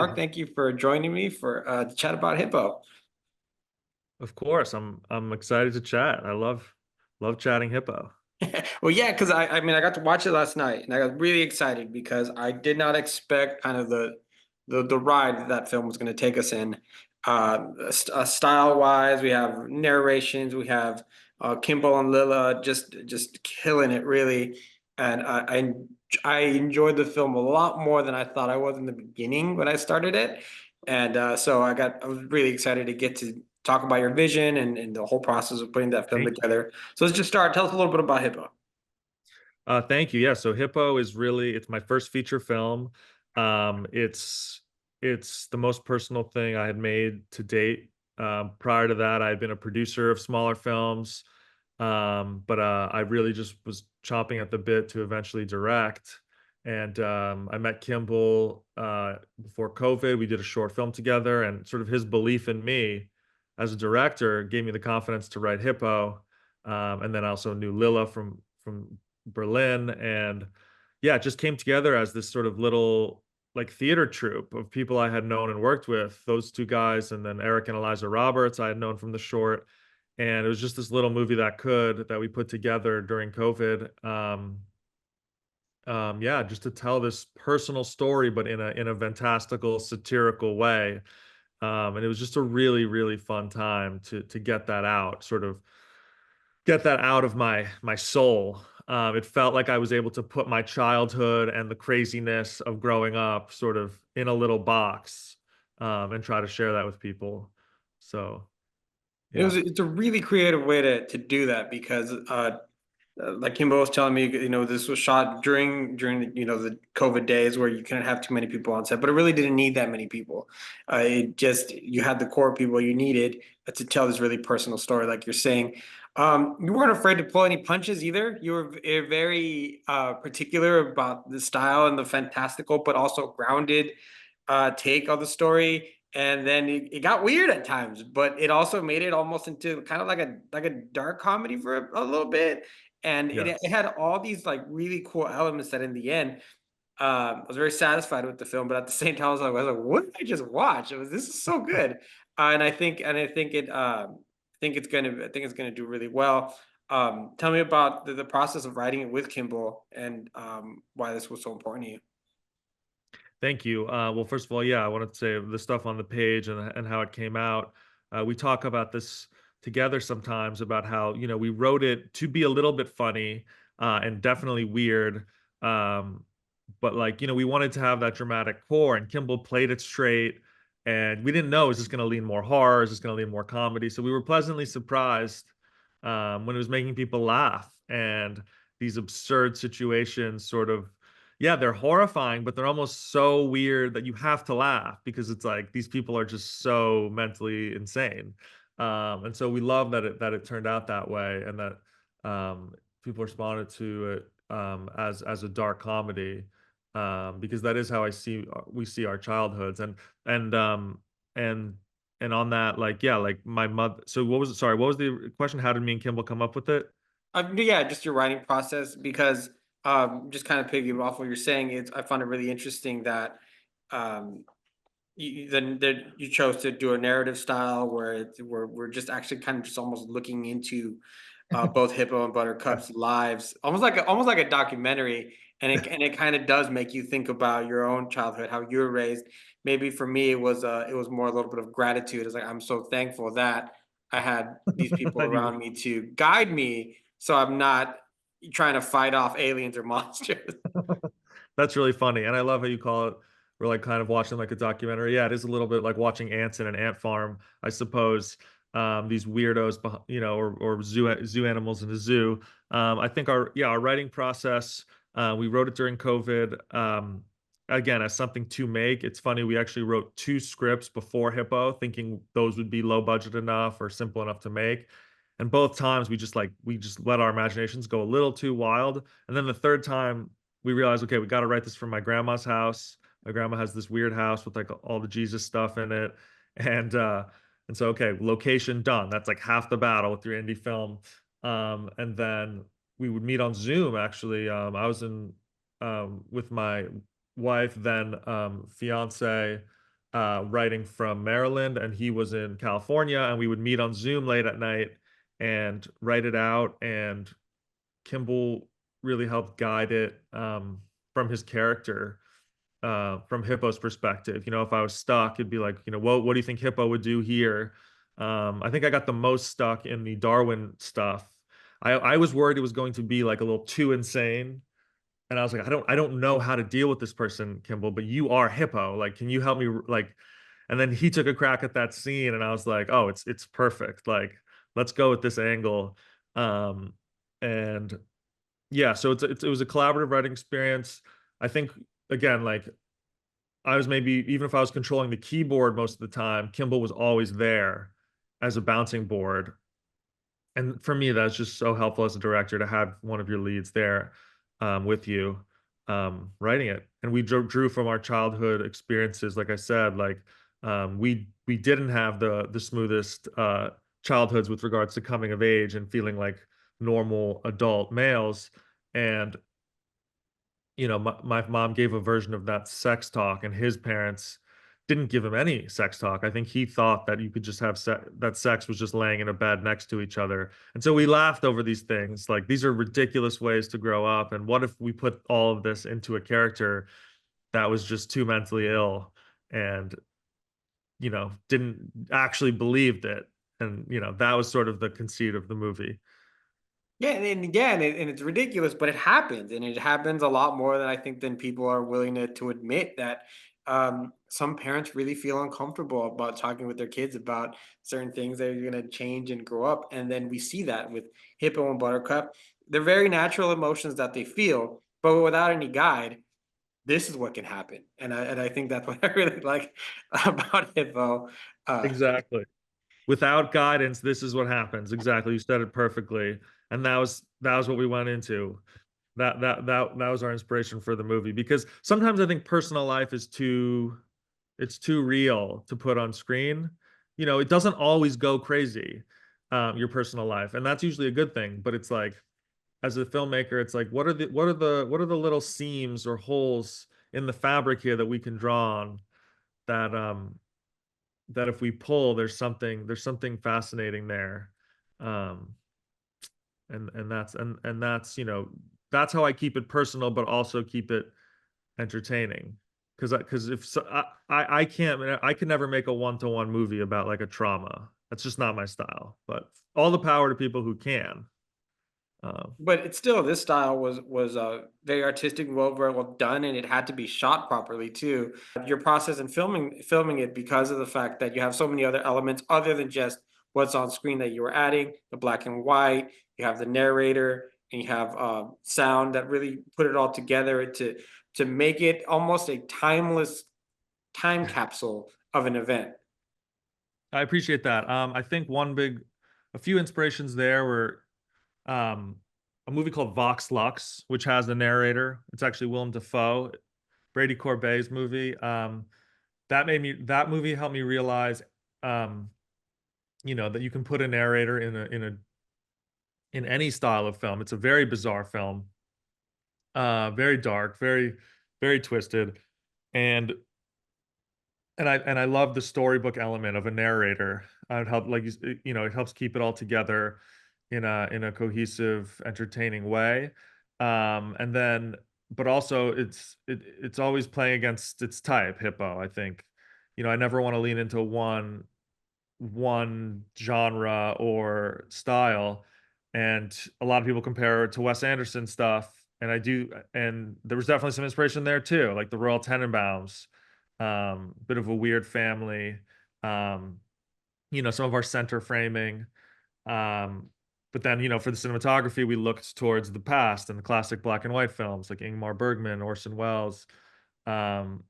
Mark. Thank you for joining me for to chat about Hippo. Of course, I'm excited to chat. I love chatting Hippo. Well, yeah, because I got to watch it last night, and I got really excited because I did not expect kind of the ride that film was going to take us in. Style wise, we have narrations, we have Kimball and Lila just killing it really, and I enjoyed the film a lot more than I thought I was in the beginning when I started it, and so I was really excited to get to talk about your vision and the whole process of putting that film Thank you. together. So let's just start. Tell us a little bit about Hippo. Thank you. Yeah, so Hippo is really it's my first feature film. It's the most personal thing I had made to date. Prior to that, I had been a producer of smaller films, but I really just was chomping at the bit to eventually direct. And I met Kimball before COVID. We did a short film together, and sort of his belief in me as a director gave me the confidence to write Hippo. And then I also knew Lila from Berlin, and yeah, it just came together as this sort of little like theater troupe of people I had known and worked with. Those two guys, and then Eric and Eliza Roberts I had known from the short, and it was just this little movie that we put together during COVID. Yeah, just to tell this personal story, but in a fantastical, satirical way. And it was just a really fun time to get that out, sort of get that out of my soul. It felt like I was able to put my childhood and the craziness of growing up sort of in a little box, and try to share that with people. So yeah. It's a really creative way to do that because like Kimbo was telling me, this was shot during the COVID days where you couldn't have too many people on set, but it really didn't need that many people. It just you had the core people you needed to tell this really personal story, like you're saying. You weren't afraid to pull any punches either. You were very particular about the style and the fantastical, but also grounded take on the story. And then it got weird at times, but it also made it almost into kind of like a dark comedy for a little bit. And it Yes. had all these like really cool elements that in the end, I was very satisfied with the film, but at the same time, I was like, what did I just watch? This is so good. I think it's gonna do really well. Tell me about the process of writing it with Kimball and why this was so important to you. Thank you. Well, first of all, yeah, I wanted to say the stuff on the page and how it came out. We talk about this together sometimes about how we wrote it to be a little bit funny, and definitely weird. Um, but like we wanted to have that dramatic core, and Kimball played it straight, and we didn't know is this going to lean more horror, is this going to lean more comedy. So we were pleasantly surprised when it was making people laugh, and these absurd situations sort of, yeah, they're horrifying, but they're almost so weird that you have to laugh because it's like these people are just so mentally insane. And so we love that it turned out that way, and that people responded to it as a dark comedy, because that is how we see our childhoods. And and and on that, like, yeah, like my mother. So what was it? Sorry, what was the question? How did me and Kimball come up with it? Yeah, just your writing process because just kind of piggyback off what you're saying, I found it really interesting that um, you chose to do a narrative style where we're just actually kind of just almost looking into both Hippo and Buttercup's lives, almost like a documentary, and it kind of does make you think about your own childhood, how you were raised. Maybe for me, it was more a little bit of gratitude. It's like I'm so thankful that I had these people You around me to guide me, so I'm not trying to fight off aliens or monsters. That's really funny, and I love how you call it. We're like kind of watching like a documentary. Yeah, it is a little bit like watching ants in an ant farm, I suppose. These weirdos, or zoo animals in a zoo. I think our writing process. We wrote it during COVID. Again, as something to make. It's funny. We actually wrote two scripts before Hippo, thinking those would be low budget enough or simple enough to make. And both times we just let our imaginations go a little too wild. And then the third time we realized, okay, we got to write this from my grandma's house. My grandma has this weird house with like all the Jesus stuff in it, and uh, and so okay, location done. That's like half the battle with your indie film. And then we would meet on Zoom. Actually, I was in with my wife, then fiance. writing from Maryland, and he was in California, and we would meet on Zoom late at night and write it out. And Kimball really helped guide it from his character, from Hippo's perspective. You know, if I was stuck, it'd be like, you know, what do you think Hippo would do here? I think I got the most stuck in the Darwin stuff. I was worried it was going to be like a little too insane. And I was like, I don't know how to deal with this person, Kimball, but you are Hippo. Like, can you help me? Like, and then he took a crack at that scene, and I was like, oh, it's perfect. Like, let's go with this angle. Um, and yeah, so it was a collaborative writing experience. I think again, like I was maybe even if I was controlling the keyboard most of the time, Kimball was always there as a bouncing board. And for me, that's just so helpful as a director to have one of your leads there with you writing it. And we drew from our childhood experiences. Like I said, like we didn't have the smoothest childhoods with regards to coming of age and feeling like normal adult males. And you know, my mom gave a version of that sex talk, and his parents didn't give him any sex talk. I think he thought that you could just have that sex was just laying in a bed next to each other. And so we laughed over these things. Like these are ridiculous ways to grow up. And what if we put all of this into a character that was just too mentally ill and, you know, didn't actually believed it. And, you know, that was sort of the conceit of the movie. Yeah, and it's ridiculous, but it happens, and it happens a lot more than I think than people are willing to admit that some parents really feel uncomfortable about talking with their kids about certain things that are going to change and grow up, and then we see that with Hippo and Buttercup. They're very natural emotions that they feel, but without any guide, this is what can happen, and I think that's what I really like about Hippo. Uh, Exactly. Without guidance, this is what happens. Exactly. You said it perfectly. And that was what we went into. That was our inspiration for the movie, because sometimes I think personal life is too it's too real to put on screen. You know, it doesn't always go crazy, your personal life, and that's usually a good thing. But it's like, as a filmmaker, it's like, what are the little seams or holes in the fabric here that we can draw on that that if we pull, there's something fascinating there. Um, and that's you know that's how I keep it personal, but also keep it entertaining. Because if so, I can't I can never make a one-to-one movie about like a trauma. That's just not my style. But all the power to people who can. Um, But it's still this style was very artistic, very well done, and it had to be shot properly too. Your process in filming it because of the fact that you have so many other elements other than just what's on screen that you were adding, the black and white, you have the narrator, and you have sound that really put it all together to make it almost a timeless time capsule of an event. I appreciate that. I think a few inspirations there were um, a movie called Vox Lux, which has the narrator. It's actually Willem Dafoe, Brady Corbet's movie. That movie helped me realize, um, you know, that you can put a narrator in any style of film. It's a very bizarre film, very dark, very twisted, and and I love the storybook element of a narrator. It help like you know, it helps keep it all together in a cohesive, entertaining way. And then, but also it's always playing against its type, Hippo. I think, you know, I never want to lean into one genre or style. And a lot of people compare it to Wes Anderson stuff, and I do, and there was definitely some inspiration there too, like the Royal Tenenbaums, bit of a weird family, um, you know, some of our center framing. Um, but then, you know, for the cinematography, we looked towards the past and the classic black and white films like Ingmar Bergman, Orson Welles. Um,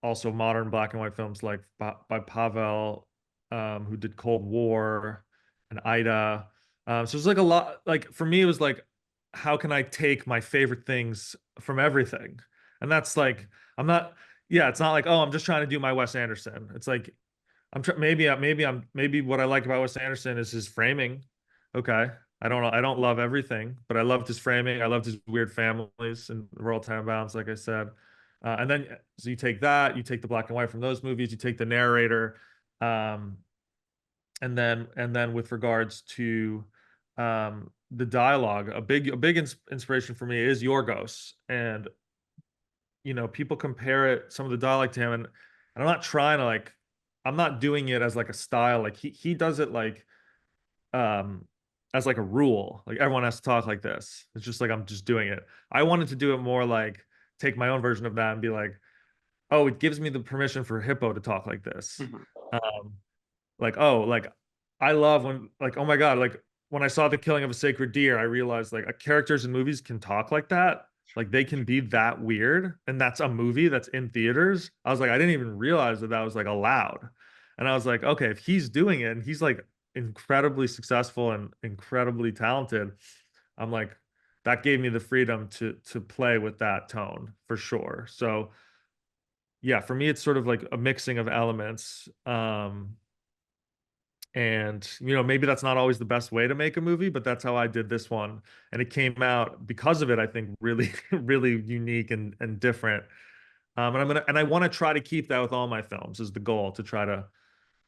Also modern black and white films like by Pavel, who did Cold War and Ida. So it's like a lot. Like for me, it was like, how can I take my favorite things from everything? And that's like, I'm not. Yeah, it's not like, oh, I'm just trying to do my Wes Anderson. It's like maybe what I like about Wes Anderson is his framing. Okay, I don't love everything, but I loved his framing. I loved his weird families and Royal Tenenbaums, like I said. And then so you take that, you take the black and white from those movies, you take the narrator, um, and then with regards to the dialogue, a big inspiration for me is Yorgos, and people compare it some of the dialect to him, and I'm not trying to like, I'm not doing it as like a style. Like he does it like um as like a rule. Like everyone has to talk like this. It's just like I'm just doing it. I wanted to do it more like take my own version of that and be like, oh, it gives me the permission for Hippo to talk like this. Mhm. Um, like, oh, like I love when like, oh my God, like when I saw the killing of a sacred deer, I realized like characters in movies can talk like that. Like they can be that weird. And that's a movie that's in theaters. I was like, I didn't even realize that that was like allowed. And I was like, okay, if he's doing it and he's like incredibly successful and incredibly talented, I'm like, that gave me the freedom to play with that tone for sure. So yeah, for me, it's sort of like a mixing of elements. And maybe that's not always the best way to make a movie, but that's how I did this one. And it came out because of it, I think, really, really unique and different. And I want to try to keep that with all my films is the goal to try to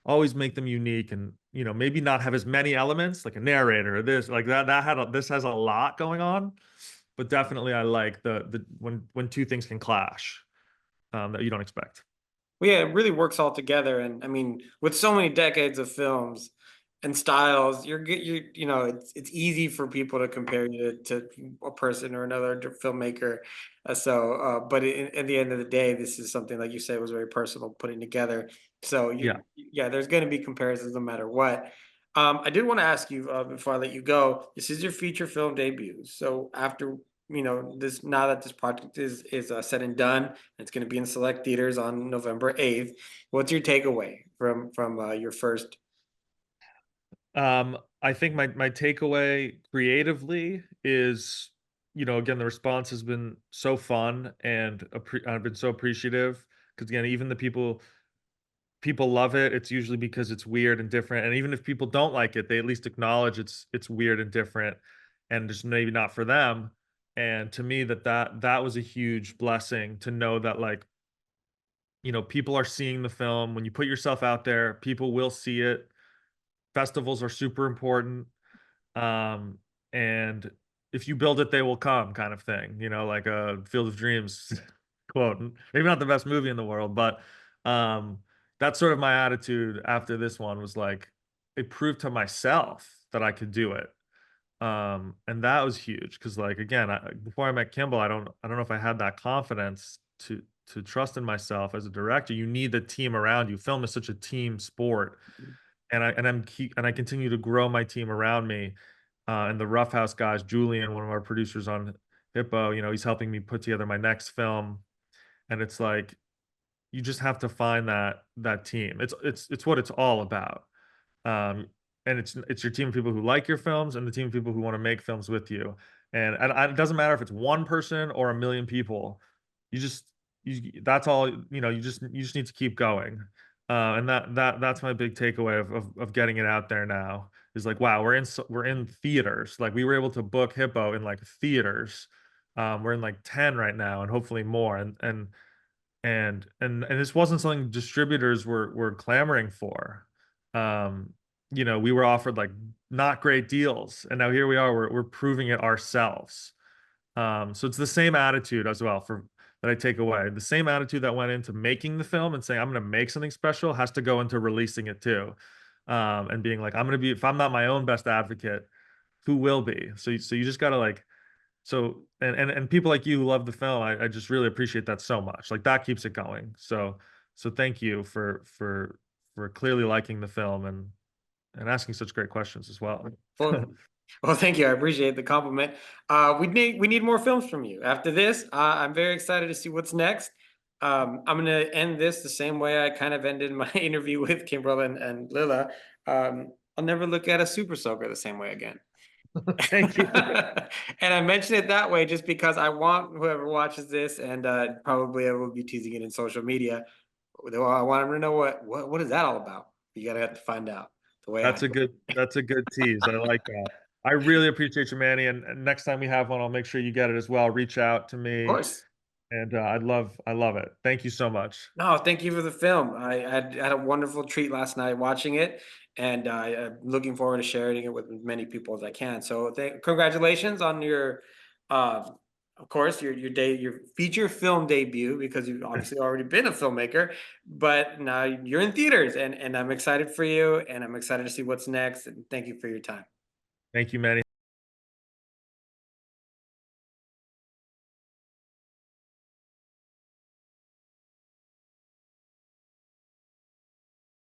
always make them unique and maybe not have as many elements like a narrator or this like this has a lot going on, but definitely I like the when two things can clash that you don't expect. Well, yeah, it really works all together, and I mean, with so many decades of films and styles, it's easy for people to compare you to a person or another filmmaker. But at the end of the day, this is something like you said was very personal putting together. So Yeah. yeah, there's going to be comparisons no matter what. I did want to ask you before I let you go. This is your feature film debut. So after this, now that this project is said and done, it's going to be in select theaters on November 8th. What's your takeaway from your first? I think my takeaway creatively is, again, the response has been so fun and I've been so appreciative because again, even the people love it. It's usually because it's weird and different, and even if people don't like it, they at least acknowledge it's weird and different, and just maybe not for them. And to me, that was a huge blessing to know that like people are seeing the film. When you put yourself out there, people will see it. Festivals are super important. Um, and if you build it, they will come kind of thing, like a Field of Dreams quote. Maybe not the best movie in the world, but um, that's sort of my attitude after this one was like, it proved to myself that I could do it. And that was huge because like again, before I met Kimball, I don't know if I had that confidence to trust in myself as a director. You need the team around you. Film is such a team sport, and I continue to grow my team around me. And the Roughhouse guys, Julian, one of our producers on Hippo, he's helping me put together my next film. And it's like you just have to find that team. It's what it's all about. Um, and it's your team of people who like your films and the team of people who want to make films with you. And it doesn't matter if it's one person or a million people. You just that's all you just need to keep going. And that's my big takeaway of getting it out there now is like wow we're in theaters, like we were able to book Hippo in like theaters. We're in like 10 right now and hopefully more, and this wasn't something distributors were clamoring for. um we were offered like not great deals, and now here we are, we're proving it ourselves. So it's the same attitude as well for that I take away. The same attitude that went into making the film and saying I'm going to make something special has to go into releasing it too. And being like I'm going to be, if I'm not my own best advocate, who will be? So you just got to like, so and people like you who love the film, I just really appreciate that so much. Like that keeps it going. So thank you for clearly liking the film and asking such great questions as well. Well, well, thank you. I appreciate the compliment. We need more films from you. After this, I'm very excited to see what's next. I'm gonna end this the same way I kind of ended my interview with Kimberly and Lila. I'll never look at a super soaker the same way again. Thank you. And I mention it that way just because I want whoever watches this, and probably I will be teasing it in social media. Well, I want them to know what is that all about. You gotta have to find out the way I do. That's a good tease. I like that. I really appreciate you, Manny. And next time we have one, I'll make sure you get it as well. Reach out to Of me. course. and I love it. Thank you so much. No, thank you for the film. Had a wonderful treat last night watching it, and I'm looking forward to sharing it with as many people as I can. So, congratulations on your, uh, of course, your feature film debut, because you've obviously already been a filmmaker, but now you're in theaters, and I'm excited for you, and I'm excited to see what's next. And thank you for your time. Thank you, Manny.